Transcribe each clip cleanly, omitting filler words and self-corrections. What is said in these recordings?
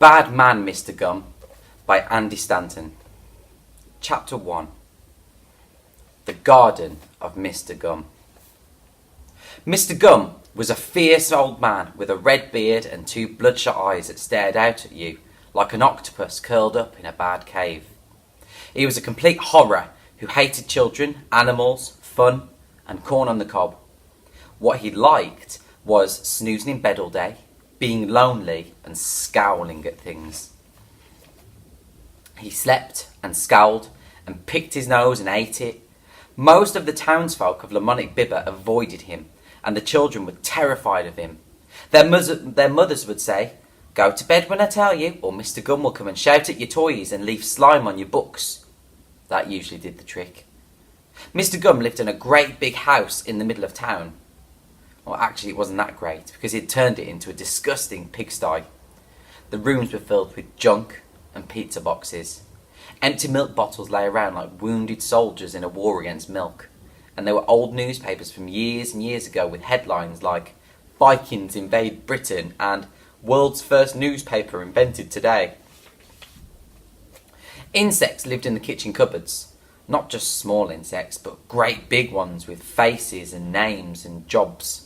Bad Man, Mr. Gum by Andy Stanton. Chapter 1. The Garden of Mr. Gum. Mr. Gum was a fierce old man with a red beard and two bloodshot eyes that stared out at you like an octopus curled up in a bad cave. He was a complete horror who hated children, animals, fun, and corn on the cob. What he liked was snoozing in bed all day, being lonely and scowling at things. He slept and scowled and picked his nose and ate it. Most of the townsfolk of Lamonic Bibber avoided him, and the children were terrified of him. Their mothers would say, "Go to bed when I tell you, or Mr. Gum will come and shout at your toys and leave slime on your books." That usually did the trick. Mr. Gum lived in a great big house in the middle of town. Well, actually it wasn't that great, because he'd turned it into a disgusting pigsty. The rooms were filled with junk and pizza boxes. Empty milk bottles lay around like wounded soldiers in a war against milk. And there were old newspapers from years and years ago with headlines like "Vikings invade Britain" and "World's first newspaper invented today." Insects lived in the kitchen cupboards. Not just small insects, but great big ones with faces and names and jobs.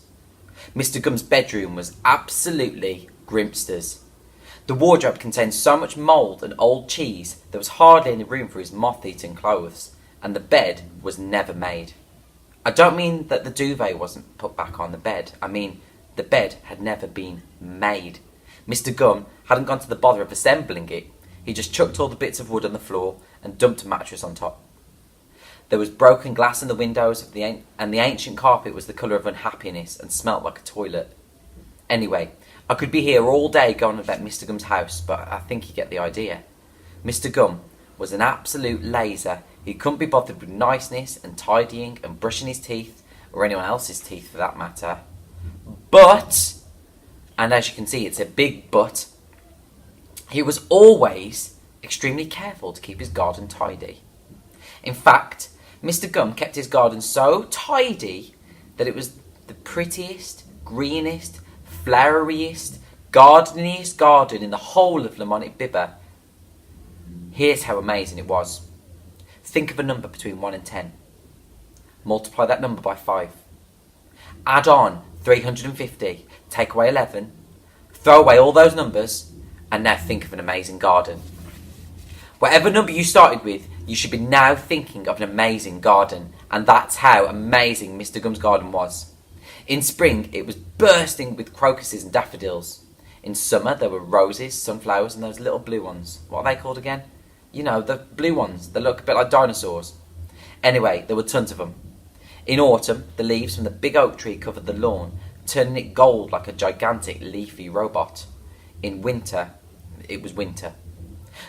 Mr. Gum's bedroom was absolutely Grimpster's. The wardrobe contained so much mould and old cheese there was hardly any room for his moth-eaten clothes, and the bed was never made. I don't mean that the duvet wasn't put back on the bed. I mean the bed had never been made. Mr. Gum hadn't gone to the bother of assembling it. He just chucked all the bits of wood on the floor and dumped a mattress on top. There was broken glass in the windows, and the ancient carpet was the colour of unhappiness and smelt like a toilet. Anyway, I could be here all day going about Mr. Gum's house, but I think you get the idea. Mr. Gum was an absolute laser. He couldn't be bothered with niceness and tidying and brushing his teeth, or anyone else's teeth for that matter. But, and as you can see it's a big but, he was always extremely careful to keep his garden tidy. In fact, Mr. Gum kept his garden so tidy that it was the prettiest, greenest, floweriest, gardeniest garden in the whole of Lamonic Bibber. Here's how amazing it was. Think of a number between 1 and 10. Multiply that number by 5. Add on 350, take away 11, throw away all those numbers, and now think of an amazing garden. Whatever number you started with, you should be now thinking of an amazing garden, and that's how amazing Mr. Gum's garden was. In spring, it was bursting with crocuses and daffodils. In summer, there were roses, sunflowers, and those little blue ones. What are they called again? You know, the blue ones. They look a bit like dinosaurs. Anyway, there were tons of them. In autumn, the leaves from the big oak tree covered the lawn, turning it gold like a gigantic leafy robot. In winter, it was winter.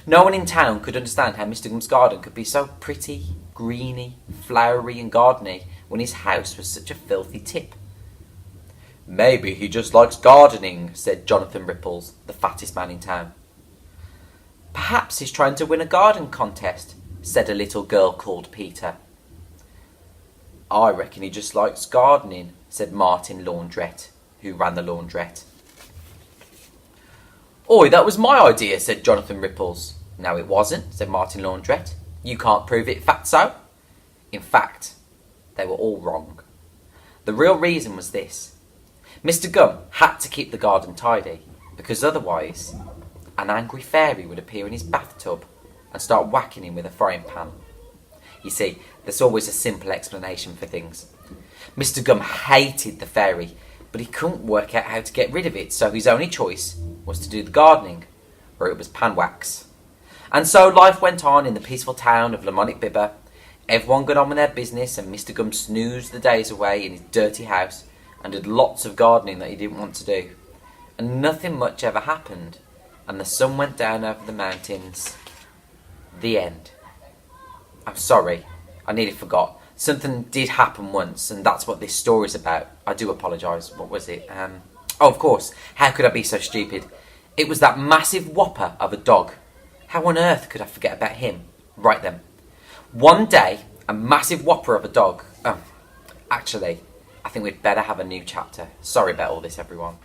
No one in town could understand how Mr. Gum's garden could be so pretty, greeny, flowery and gardeny when his house was such a filthy tip. "Maybe he just likes gardening," said Jonathan Ripples, the fattest man in town. "Perhaps he's trying to win a garden contest," said a little girl called Peter. "I reckon he just likes gardening," said Martin Laundrette, who ran the laundrette. "Oi, that was my idea," said Jonathan Ripples. "No, it wasn't," said Martin Laundrette. "You can't prove it, fatso." In fact, they were all wrong. The real reason was this. Mr. Gum had to keep the garden tidy, because otherwise an angry fairy would appear in his bathtub and start whacking him with a frying pan. You see, there's always a simple explanation for things. Mr. Gum hated the fairy, but he couldn't work out how to get rid of it, so his only choice was to do the gardening, or it was pan wax. And so life went on in the peaceful town of Lamonic Bibber. Everyone got on with their business, and Mr. Gum snoozed the days away in his dirty house and did lots of gardening that he didn't want to do. And nothing much ever happened, and the sun went down over the mountains. The end. I'm sorry, I nearly forgot. Something did happen once, and that's what this story's about. I do apologise. What was it? Oh, of course. How could I be so stupid? It was that massive whopper of a dog. How on earth could I forget about him? Right then. One day, a massive whopper of a dog. Actually, I think we'd better have a new chapter. Sorry about all this, everyone.